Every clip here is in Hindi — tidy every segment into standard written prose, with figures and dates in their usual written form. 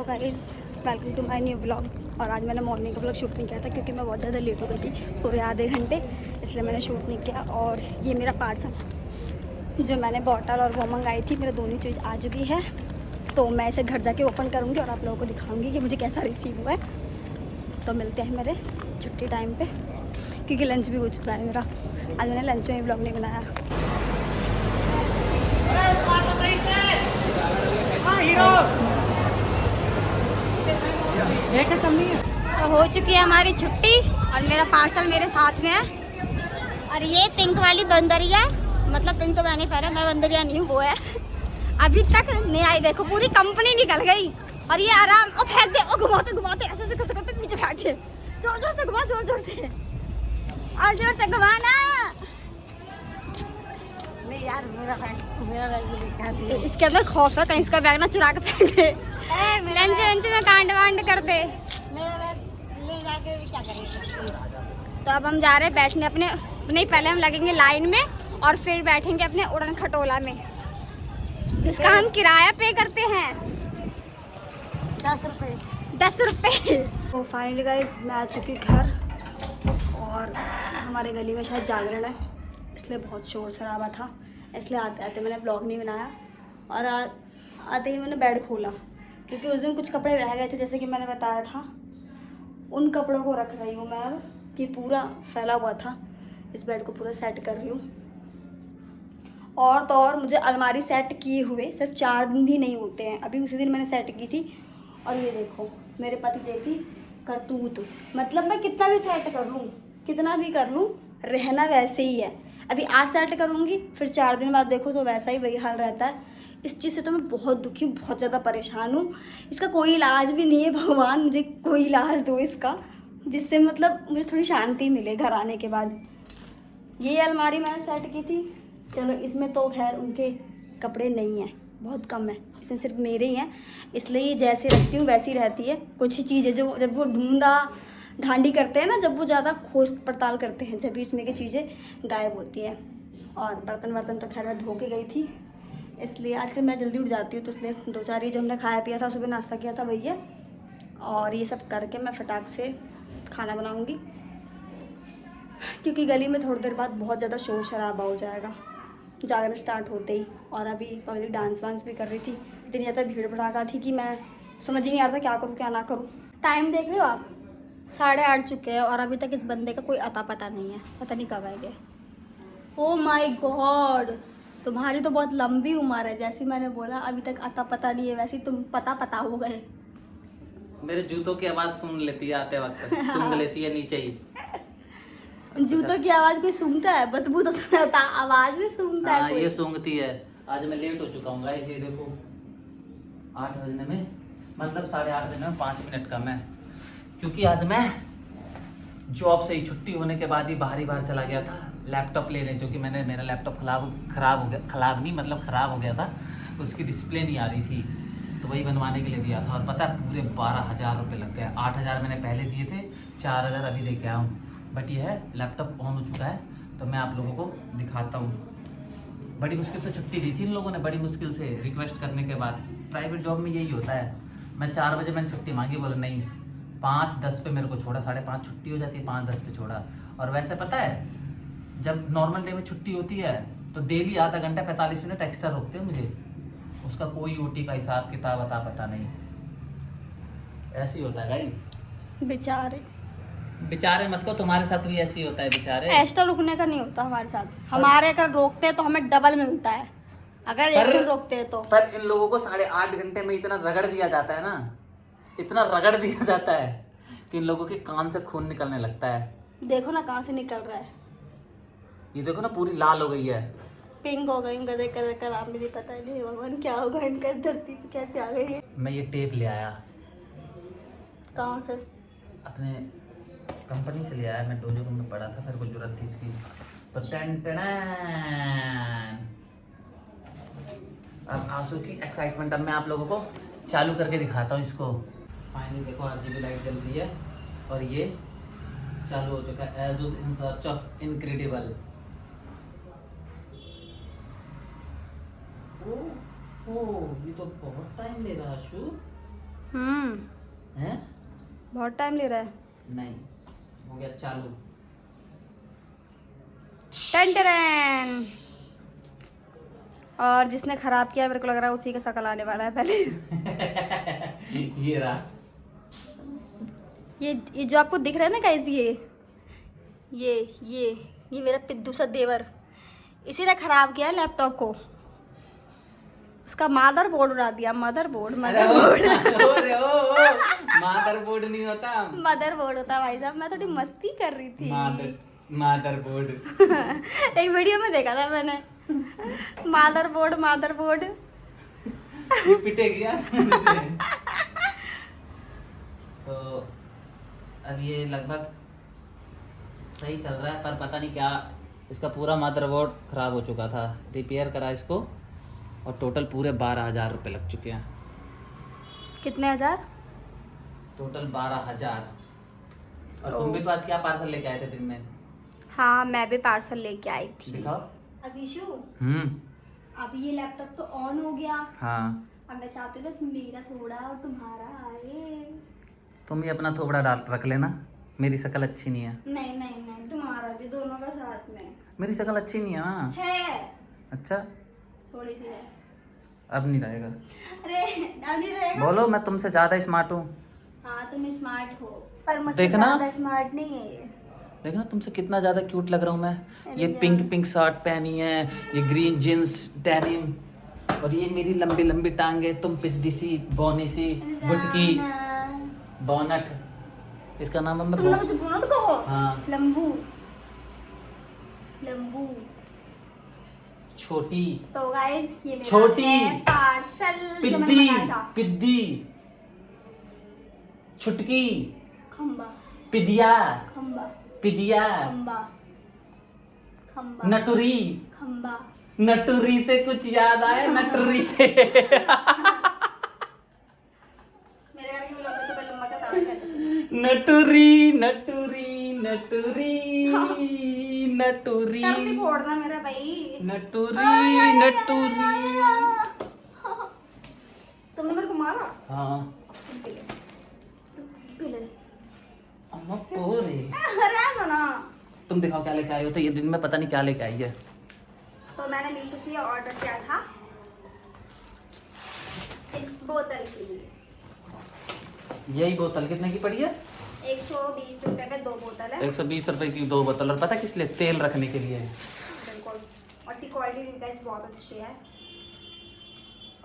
Hello guys, welcome to my new vlog. और आज मैंने मॉर्निंग का व्लॉग शूट नहीं किया था क्योंकि मैं बहुत ज़्यादा लेट हो गई थी, पूरे आधे घंटे, इसलिए मैंने शूट नहीं किया। और ये मेरा पार्सल जो मैंने बॉटल और वो मंगाई थी, मेरा दोनों चीज़ आ चुकी है। तो मैं इसे घर जाके ओपन करूँगी और आप लोगों को दिखाऊँगी कि मुझे कैसा रिसीव हुआ है। तो मिलते हैं मेरे छुट्टी टाइम पर, क्योंकि लंच भी हो चुका है मेरा। आज मैंने लंच में भी व्लॉग नहीं बनाया। तो हो चुकी है हमारी छुट्टी और मेरा पार्सल मेरे साथ में है। और ये पिंक वाली बंदरिया, मतलब पिंक तो मैं नहीं पहना, मैं बंदरिया नहीं हूँ, वो है। अभी तक नहीं आई, देखो पूरी कंपनी निकल गई। और ये आराम ओ फेंक दे, ओ घुमाते घुमाते ऐसे ऐसे करते करते पीछे फेंक दे, जोर जोर से घुमा, जोर जोर से और जोर से घुमाना। नहीं यार, मेरा बैग इसके अंदर खौफ है, कहीं इसका बैग ना चुरा के फेंक दे, लंच वंच में कांड वांड कर दे। मेरा बैग ले जाके क्या करेंगे। तो अब हम जा रहे हैं बैठने अपने, नहीं पहले हम लगेंगे लाइन में और फिर बैठेंगे अपने उड़न खटोला में, जिसका हम किराया पे करते हैं 10 रुपये। 10 रुपये। तो फाइनली गाइस मैं आ चुकी घर, और हमारे गली में शायद जागरण है, इसलिए बहुत शोर शराबा था, इसलिए आते आते मैंने ब्लॉग नहीं बनाया। और आते ही मैंने बेड खोला, क्योंकि उस दिन कुछ कपड़े रह गए थे, जैसे कि मैंने बताया था। उन कपड़ों को रख रही हूँ मैं अब, कि पूरा फैला हुआ था। इस बेड को पूरा सेट कर रही हूँ। और तो और मुझे अलमारी सेट किए हुए सिर्फ 4 दिन भी नहीं होते हैं, अभी उसी दिन मैंने सेट की थी। और ये देखो मेरे पति देवी करतूत, मतलब मैं कितना भी सेट कर लूँ, कितना भी कर लूँ, रहना वैसे ही है। अभी आज सेट करूँगी, फिर 4 दिन बाद देखो तो वैसा ही वही हाल रहता है। इस चीज़ से तो मैं बहुत दुखी हूँ, बहुत ज़्यादा परेशान हूँ। इसका कोई इलाज भी नहीं है, भगवान मुझे कोई इलाज दो इसका, जिससे मतलब मुझे थोड़ी शांति मिले घर आने के बाद। ये अलमारी मैंने सेट की थी, चलो इसमें तो खैर उनके कपड़े नहीं हैं, बहुत कम है, इसमें सिर्फ मेरे ही हैं, इसलिए ये जैसे रखती हूँ वैसी रहती है। कुछ ही चीज़ें जो जब वो ढूंढा ढांडी करते हैं ना, जब वो ज़्यादा खोज पड़ताल करते हैं, जब भी इसमें की चीज़ें गायब होती है। और बर्तन वर्तन तो खैर मैं धो के गई थी, इसलिए आजकल मैं जल्दी उठ जाती हूँ, तो इसलिए 2-4 ये जो हमने खाया पिया था, सुबह नाश्ता किया था भैया, और ये सब करके मैं फटाक से खाना बनाऊँगी, क्योंकि गली में थोड़ी देर बाद बहुत ज़्यादा शोर शराबा हो जाएगा जागरण स्टार्ट होते ही। और अभी पब्लिक डांस वांस भी कर रही थी, इतनी ज़्यादा भीड़ भड़ाका थी कि मैं समझ ही नहीं आ रहा था क्या करूँ क्या ना करूँ। टाइम देख रहे हो आप, 8:30 चुके हैं और अभी तक इस बंदे का कोई अता पता नहीं है, पता नहीं कब आएंगे। ओ माय गॉड, तुम्हारी तो बहुत लंबी उम्र है, जैसे मैंने बोला अभी तक अता पता नहीं है, वैसे तुम पता हो गए। मेरे जूतों की आवाज़ सुन लेती है आते वक्त, सुन लेती है नीचे ही। जूतों की आवाज कोई सूंघता है? बदबू तो सुनाता, आवाज भी सूंघता है कोई। ये सूंघती है। आज मैं लेट हो चुका हूँ गाइस, ये देखो 8 बजने में, मतलब 8:30 बजने में 5 मिनट कम है, क्योंकि आज मैं जॉब से ही छुट्टी होने के बाद ही बाहर चला गया था लैपटॉप लेने, जो कि मेरा लैपटॉप खराब हो गया था, उसकी डिस्प्ले नहीं आ रही थी, तो वही बनवाने के लिए दिया था। और पता है पूरे 12,000 रुपये लग गए। 8,000 मैंने पहले दिए थे, 4,000 अभी दे के आया हूँ। बट ये है लैपटॉप ऑन हो चुका है, तो मैं आप लोगों को दिखाता हूँ। बड़ी मुश्किल से छुट्टी दी थी इन लोगों ने, बड़ी मुश्किल से रिक्वेस्ट करने के बाद। प्राइवेट जॉब में यही होता है, मैं 4 बजे मैंने छुट्टी मांगी, बोला नहीं, 5:10 पे मेरे को छोड़ा, 5:30 छुट्टी हो जाती है, 5:10 पे छोड़ा। और वैसे पता है जब नॉर्मल डे में छुट्टी होती है तो डेली आधा घंटा 45 मिनट एक्स्ट्रा रोकते हैं मुझे, उसका कोई ओटी का हिसाब किताब अता पता नहीं। ऐसे ही होता है गाइस। बेचारे मत को, तुम्हारे साथ भी ऐसे ही होता है बेचारे। एक्स्ट्रा रुकने का नहीं होता हमारे साथ, हमारे अगर रोकते हैं तो हमें डबल मिलता है, अगर एक दिन रोकते हैं तो। पर इन लोगों को 8.5 घंटे में इतना रगड़ दिया जाता है ना, इतना रगड़ दिया जाता है कि इन लोगों के कान से खून निकलने लगता है। देखो ना कहाँ से निकल रहा है, ये देखो ना पूरी लाल हो गई है, पिंक हो गई, गधे कलर का नाम भी पता नहीं, भगवान क्या होगा इनका, धरती पे कैसे आ गई है। मैं ये टेप ले आया। कहाँ से? अपने कंपनी से ले आया, मैं डोजो रूम में पड़ा था, मेरे को जरूरत थी इसकी, तो अब आंसू की एक्साइटमेंट, अब मैं आप लोगों को चालू करके दिखाता हूँ इसको। फाइनली देखो RGB लाइट जल रही है और ये चालू हो चुका है, as in search of incredible. ओ ये तो बहुत टाइम ले रहा है शू। हैं? बहुत टाइम ले रहा है। नहीं, हो गया चालू। टन टन। और जिसने खराब किया मेरे को लग रहा है उसी का शकल आने वाला है पहले। ये रहा। ये जो आपको दिख रहा है ना गाइस, ये मेरा पिद्दू सा देवर, इसी ने खराब किया लैपटॉप को। उसका मदरबोर्ड उड़ा दिया। मदरबोर्ड मदरबोर्ड नहीं होता, मदरबोर्ड होता भाई साहब। मैं थोड़ी मस्ती कर रही थी। मदरबोर्ड। एक वीडियो में देखा था मैंने, मदरबोर्ड। ये पिटेगी आज मुझसे। तो अब ये लगभग सही चल रहा है, पर पता नहीं क्या इसका पूरा मदरबोर्ड खराब हो चुका था। रिपेयर करा इसको और टोटल पूरे 12,000 रुपये लग चुके हैं। कितने हजार? टोटल 12,000। और तुम भी तो आज क्या पार्सल लेके आए थे दिन में? हाँ, मैं भी पार्सल लेके आई थी। दिखाओ। अभिषु, हम्म। अब ये लैपटॉप तो ऑन हो गया। हाँ, अब मैं चाहती हूँ ना मेरा थोड़ा और तुम्हारा आए। तुम भी अपना थोबड़ा डाल रख लेना, मेरी शक्ल अच्छी नहीं है। नहीं, तुम्हारा भी, दोनों का साथ में। मेरी शक्ल अच्छी नहीं है ना? है, अच्छा, थोड़ी सी है। अब नहीं रहेगा। अरे अब नहीं रहेगा। बोलो, मैं तुमसे ज्यादा स्मार्ट हूँ। हाँ, तुम स्मार्ट हो, पर मुझसे देखना। ज्यादा स्मार्ट नहीं है ये। देखना तुमसे कितना ज्यादा क्यूट लग रहा हूँ मैं। अरे ये यार। पिंक शर्ट पहनी है, ये ग्रीन जींस डेनिम, और ये मेरी लंबी लंबी टांगे, तुम पिद्दी सी बौनी सी बुटकी बोनट। इसका नाम है तुम लोग मुझे बोनट कहो। हाँ। लंबू। छोटी। तो गाइस ये मेरा छोटी। है पार्सल जो मैंने पिद्दी मंगाया था। पिद्दी छुटकी खंबा पिदिया खंबा पिदिया खंबा खंबा नटुरी। खंबा। नटुरी से कुछ याद आया? नटुरी से। मेरे घर में लंबा तो पहले लंबा का ताड़ा कहते थे। नटुरी नटुरी नटुरी नटुरी सर नहीं फोड़ना मेरा भाई। नटुरी नटुरी। तुमने मेरे को मारा। हाँ, पी ले। अम्मा पोरे। अरे ना। तुम दिखाओ क्या लेके आई हो। तो ये दिन में पता नहीं क्या लेके आई है। तो मैंने मीशो से ऑर्डर किया था इस बोतल के लिए। यही बोतल कितने की पड़ी है? 120 रुपए पे 2 बोतल है। 120 रुपए की 2 बोतल। और पता किस लिए? तेल रखने के लिए। बिल्कुल। और इसकी क्वालिटी गाइस बहुत अच्छी है,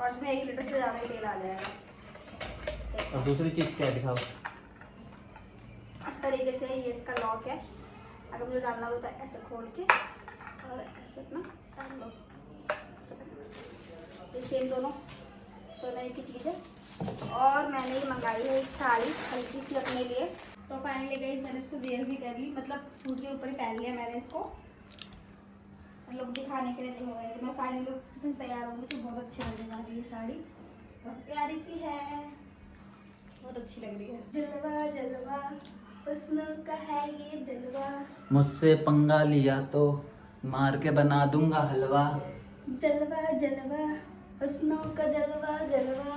और इसमें 1 लीटर से ज़्यादा ही तेल आ जाएगा। और दूसरी चीज क्या है, दिखाओ। इस तरीके से ये इसका लॉक है। अगर मुझे डालना हो तो ऐसे खोल के और ऐसे अपना डाल लो। ये सेम दोनों एक ही चीज़ है। और मैंने ये मंगाई है एक साड़ी हल्की सी अपने लिए। तो फाइनली गई मैंने इसको वेयर भी कर ली, मतलब सूट के ऊपर ही पहन लिया मैंने इसको। लोग दिखाने के लिए नहीं हुआ है कि मैं फाइनली लुक तैयार होंगी तो बहुत अच्छी लगने वाली है साड़ी। बहुत प्यारी सी है, बहुत अच्छी लग रही है। जलवा जलवा हुस्न का है ये जलवा। मुझसे पंगा लिया तो मार के बना दूंगा हलवा। जलवा जलवा हुस्नों का जलवा जलवा,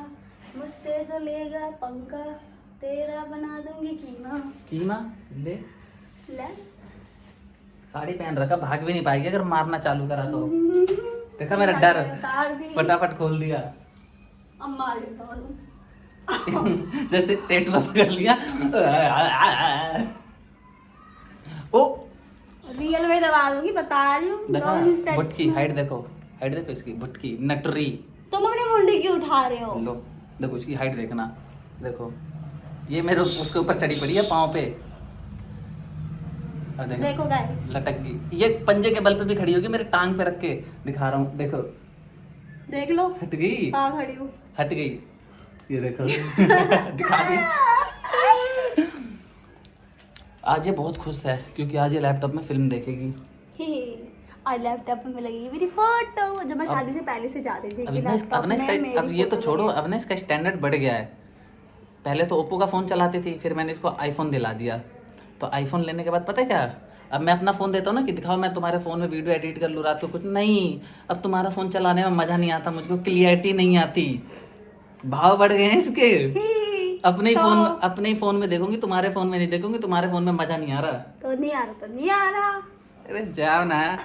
मुझसे जो लेगा पंगा तेरा बना दूंगी कीमा। कीमा ले। ले। साड़ी पहन रखा, भाग भी नहीं पाएगी अगर मारना चालू करा तो। देखा मेरा डर, उतार दी। फटाफट खोल दिया। अब मार देता हूँ। जैसे टेटुआ पकड़ लिया। ओ रियल में दबा दूंगी, बता रही हूँ। देखा Don't touch बुटकी me। हाइट देखो, हाइट देखो इसकी बुटकी नटरी। तुम अपनी मुंडी क्यों उठा रहे हो? लो देखो इसकी हाइट देखना, देखो ये मेरे उसके ऊपर चढ़ी पड़ी है पाँव पे। और देखो गाइस, लटक गई। ये पंजे के बल पे भी खड़ी होगी, मेरे टांग पे रख के दिखा रहा हूँ। देखो देख लो हट गई, कहाँ खड़ी हूँ। हट गई। ये देखो दिखा दी। आज ये बहुत खुश है क्योंकि आज ये लैपटॉप में फिल्म देखेगी। और लैपटॉप में लगेगी मेरी फोटो, जो मैं शादी से पहले से चाहती थी। अब कि ना laptop में मेरी अब ये तो photo छोड़ो, लगे। अब ना इसका स्टैंडर्ड बढ़ गया है। पहले तो ओप्पो का फ़ोन चलाती थी, फिर मैंने इसको आईफोन दिला दिया। तो आईफोन लेने के बाद पता है क्या, अब मैं अपना फ़ोन देता हूँ ना कि दिखाओ मैं तुम्हारे फ़ोन में वीडियो एडिट कर लूँ रात को, कुछ नहीं। अब तुम्हारा फ़ोन चलाने में मज़ा नहीं आता, मुझको क्लियरिटी नहीं आती, भाव बढ़ गए हैं इसके। अपने ही फोन में देखूंगी, तुम्हारे फोन में नहीं देखूंगी, तुम्हारे फोन में मजा नहीं आ रहा। तो नहीं आ रहा, तो नहीं आ रहा। अरे जाओ ना,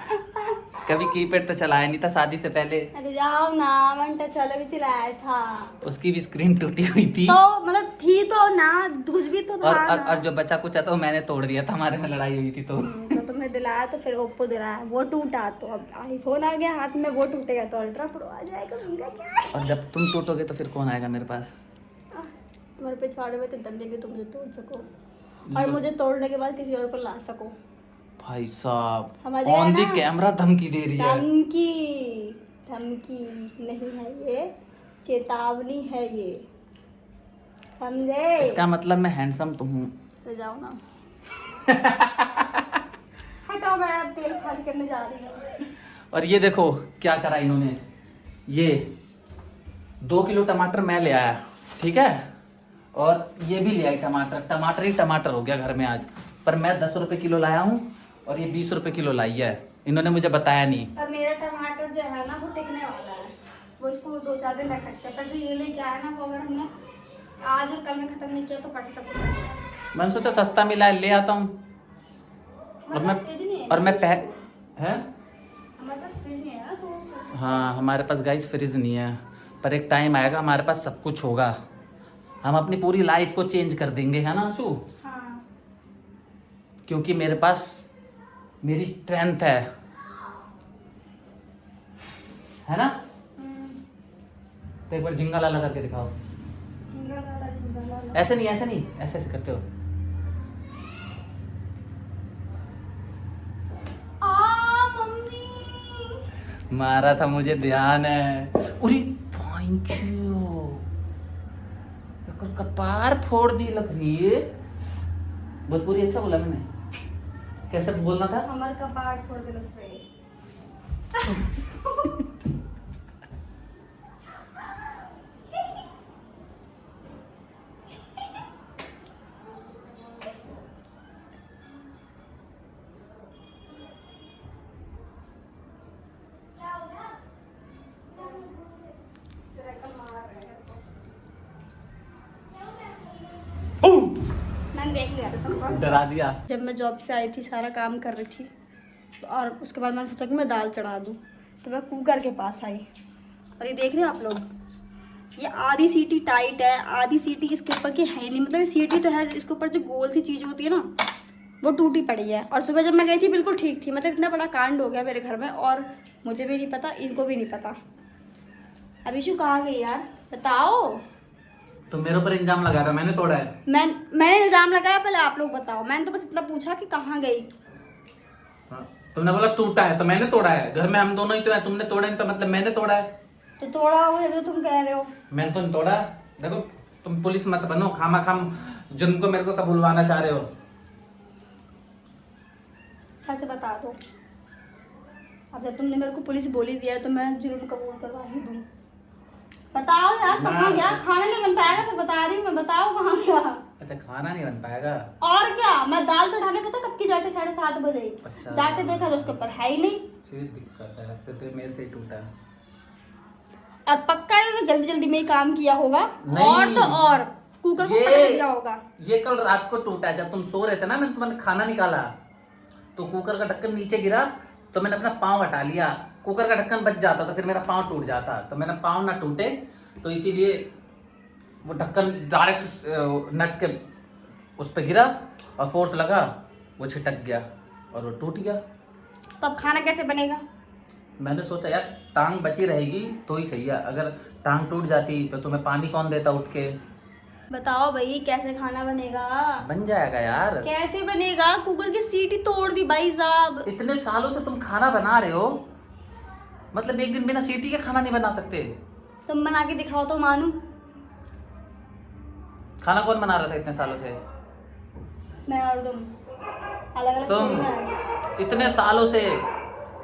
कभी कीपैड तो चलाया नहीं था शादी से पहले। अरे जाओ ना, वन टच वाला भी चलाया था, उसकी भी स्क्रीन टूटी हुई थी। तो मतलब थी तो ना, कुछ भी तो था और जो बचा कुचा था वो मैंने तोड़ दिया था, हमारे में लड़ाई हुई थी तो तुम्हें दिलाया, तो फिर ओप्पो दिलाया, वो टूटा, तो अब आईफोन आ गया हाथ में, वो टूटेगा तो अल्ट्रा प्रो आ जाएगा, मेरा क्या है। और जब तुम टूटोगे तो फिर कौन आएगा मेरे पास? तुम्हारे पिछवाड़े में तो दम लेके तुम मुझे तोड़ सको, और मुझे तोड़ने के बाद किसी और को ला सको। भाई साहब समझ गया ऑन दी ना? कैमरा धमकी दे रही है। धमकी नहीं है ये, चेतावनी है ये, समझे? इसका मतलब मैं हैंडसम तो हूँ। तो जाओ ना। हटाओ, मैं अब तेल खाली करने जा रही हूँ। और ये देखो क्या करा इन्होंने, ये 2 किलो टमाटर मैं ले आया, ठीक है, और ये भी ले आई टमाटर ही टमाटर हो गया घर में आज। पर मैं 10 रुपए किलो लाया हूँ और ये 20 रुपए किलो लाई है, इन्होंने मुझे बताया नहीं। और मेरा टमाटर जो है ना वो टिकने वाला है, वो इसको 2-4 दिन रख सकते हैं, पर जो ये लेके आया ना वो अगर हमने आज और कल में खत्म नहीं किया तो परसों तक हो जाएगा। मैंने सोचा सस्ता मिला है ले आता हूँ। और मैं है हमारे पास फ्रिज नहीं है ना, तो हाँ हमारे पास गाइस फ्रिज नहीं है, पर एक टाइम आएगा हमारे पास सब कुछ होगा, हम अपनी पूरी लाइफ को चेंज कर देंगे, है ना आंसू? हाँ। क्योंकि मेरे पास मेरी स्ट्रेंथ है ना? तो एक बार जिंगा लाला करके दिखाओ। ऐसे नहीं ऐसे ऐसे करते हो। मम्मी मारा था, मुझे ध्यान है। उरी थैंक यू, कपार फोड़ दी लखनी। भोजपुरी अच्छा बोला मैंने, कैसे बोलना था? हमार कपार फोड़ देना स्प्रे। मैंने देख लिया था तुमको, डरा दिया। जब मैं जॉब से आई थी सारा काम कर रही थी, और उसके बाद मैंने सोचा कि मैं दाल चढ़ा दूँ, तो मैं कुकर के पास आई, और ये देख रहे हो आप लोग, ये आधी सीटी टाइट है, आधी सीटी इसके ऊपर की है नहीं, मतलब सीटी तो है, इसके ऊपर जो गोल सी चीज़ होती है ना वो टूटी पड़ी है। और सुबह जब मैं गई थी बिल्कुल ठीक थी, मतलब इतना बड़ा कांड हो गया मेरे घर में, और मुझे भी नहीं पता, इनको भी नहीं पता। अभी शू कहाँ गई यार, बताओ। तो मेरे ऊपर इल्जाम लगा रहा, मैंने तोड़ा है? मैंने इल्जाम लगाया, पहले आप लोग बताओ। मैंने तो बस इतना पूछा कि कहाँ गई। तुमने बोला टूटा है तो मैंने तोड़ा है, घर में हम दोनों ही तो है, तुमने तोड़ा नहीं तो मतलब मैंने तोड़ा है। तो तोड़ा हो तो तुम कह रहे हो। मैंने तो नहीं तोड़ा। देखो तुम पुलिस मत बनो, खामा खाम जिनको मेरे को तब भुलवाना चाह रहे हो। सच बता दो, अब जब तुमने मेरे को पुलिस बोली दिया तो मैं जुर्म कबूल करवा ही दूँ। बताओ यार कहाँ गया, खाना नहीं बन पाएगा तो बता रही हूँ मैं, बताओ कहाँ गया। अच्छा खाना नहीं बन पाएगा? और क्या, मैं दाल चढ़ाने पता कब की जाके 7:30 बजे। अच्छा। जाके देखा तो उसके ऊपर है ही नहीं। फिर दिक्कत है, फिर तो मेरे से ही टूटा है। और पक्का इन्होंने जल्दी जल्दी में ही काम किया होगा, नहीं। और तो और कुकर को पलट दिया होगा। ये कल रात को टूटा है, जब तुम सो रहे थे ना, मैंने तुम्हारे खाना निकाला तो कुकर का ढक्कन नीचे गिरा, तो मैंने अपना पाँव हटा लिया, कुकर का ढक्कन बच जाता तो फिर मेरा पाँव टूट जाता, तो मैंने पाँव ना टूटे तो इसीलिए वो ढक्कन डायरेक्ट नट के उस पर गिरा और फोर्स लगा, वो छिटक गया और वो टूट गया। तो अब खाना कैसे बनेगा? मैंने सोचा यार टांग बची रहेगी तो ही सही है, अगर टांग टूट जाती तो तुम्हें पानी कौन देता उठ के? बताओ भाई कैसे खाना बनेगा? बन जाएगा यार। कैसे बनेगा? कुकर की सीटी तोड़ दी भाई साहब। इतने सालों से तुम खाना बना रहे हो, मतलब एक दिन बिना सीटी के खाना नहीं बना सकते? तुम बना के दिखाओ तो मानू। खाना कौन बना रहा था इतने सालों से? मैं और तुम अलग अलग तुम थोड़ी ना है। इतने सालों से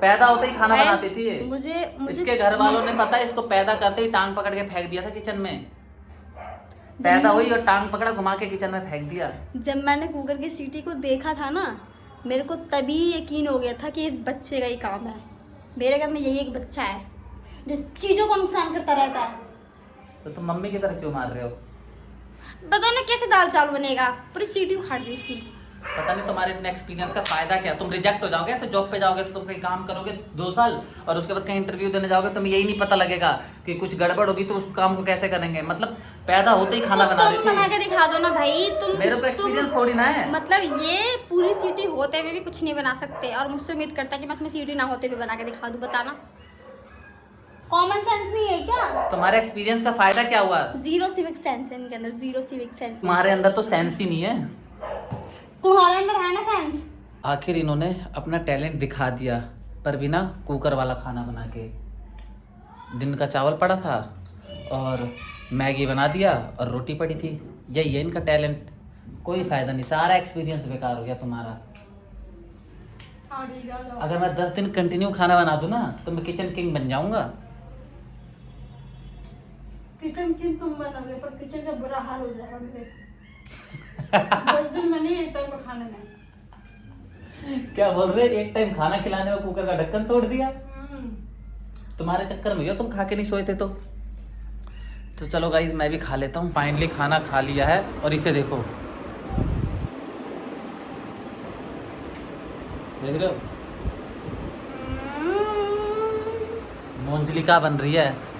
पैदा होते ही खाना बनाती थी। मुझे इसके घर वालों ने पता है इसको पैदा करते ही टांग पकड़ के फेंक दिया था किचन में। पैदा हुई और टांग पकड़ा घुमा के किचन में फेंक दिया। जब मैंने कुकर की सीटी को देखा था ना, मेरे को तभी यकीन हो गया था कि इस बच्चे का ही काम है। मेरे घर में यही एक बच्चा है जो चीजों को नुकसान करता रहता है। तो तुम मम्मी की तरह क्यों मार रहे हो? बता ना कैसे दाल चावल बनेगा, पूरी सीटी उखाड़ दी उसकी। पता नहीं तुम्हारे इतने एक्सपीरियंस का फायदा क्या, तुम रिजेक्ट हो जाओगे ऐसे जॉब पे जाओगे तो तुम कहीं काम करोगे 2 साल और उसके बाद कहीं इंटरव्यू देने जाओगे, तुम्हें यही नहीं पता लगेगा कि कुछ गड़बड़ होगी तो उस काम को कैसे करेंगे। मतलब पैदा होते ही खाना बना तुम बना के दिखा दो ना भाई, तुम मेरे को एक्सपीरियंस थोड़ी ना है। मतलब ये पूरी सीटी होते हुए भी कुछ नहीं बना सकते और मुझसे उम्मीद करता है कि बस मैं सीटी ना होते हुए बना के दिखा दूं। बताना कॉमन सेंस नहीं है क्या? तुम्हारे एक्सपीरियंस का फायदा क्या हुआ? जीरो सिविक सेंस है इनके अंदर, जीरो सिविक सेंस। तुम्हारे अंदर तो सेंस ही नहीं है। तुम्हारे अंदर है ना सेंस। आखिर इन्होंने अपना टैलेंट दिखा दिया, पर बिना कुकर वाला खाना बना के। दिन का चावल पड़ा था और मैगी बना दिया और रोटी पड़ी थी, यही है इनका टैलेंट। कोई फायदा नहीं, सारा एक्सपीरियंस बेकार हो गया तुम्हारा। अगर मैं 10 दिन कंटिन्यू खाना बना दूं ना तो मैं किचन किंग बन जाऊंगा। किचन किंग तुम बनोगे पर किचन का बुरा हाल हो जाएगा मेरे। 10 दिन में नहीं, एक टाइम का खाने में। क्या बोल रहे, एक टाइम खाना खिलाने में कुकर का ढक्कन तोड़ दिया? तुम्हारे चक्कर में तुम खा के नहीं सोए थे तो चलो गाइज मैं भी खा लेता हूँ। फाइनली खाना खा लिया है और इसे देखो, देख रहे हो मोंजलिका बन रही है।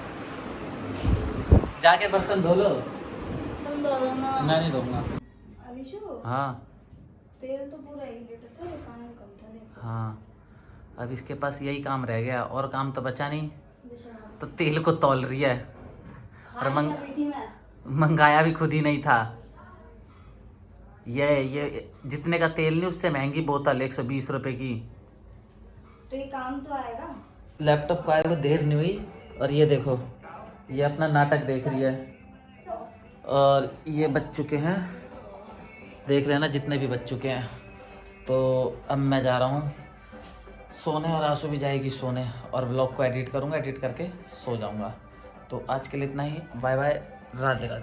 जाके बर्तन धो लो। तुम दो ना। मैं नहीं दूंगा। अभिषु, हाँ तेल तो पूरा 1 लीटर था, रिफाइंड कम था। नहीं हाँ, अब इसके पास यही काम रह गया और काम तो बचा नहीं, बेशर्म। तो तेल को तौल रही है और खाने कर रही थी मैं। मंगाया भी खुद ही नहीं था। ये जितने का तेल नहीं उससे महंगी बोतल 120 रुपए की। तो ये काम तो आएगा। लैपटॉप को आए हुए देर नहीं हुई और ये देखो ये अपना नाटक देख रही है और ये बच चुके हैं, देख लेना जितने भी बच चुके हैं। तो अब मैं जा रहा हूँ सोने और आंसू भी जाएगी सोने और व्लॉग को एडिट करूँगा, एडिट करके सो जाऊँगा। तो आज के लिए इतना ही, बाय बाय, राधे राधे।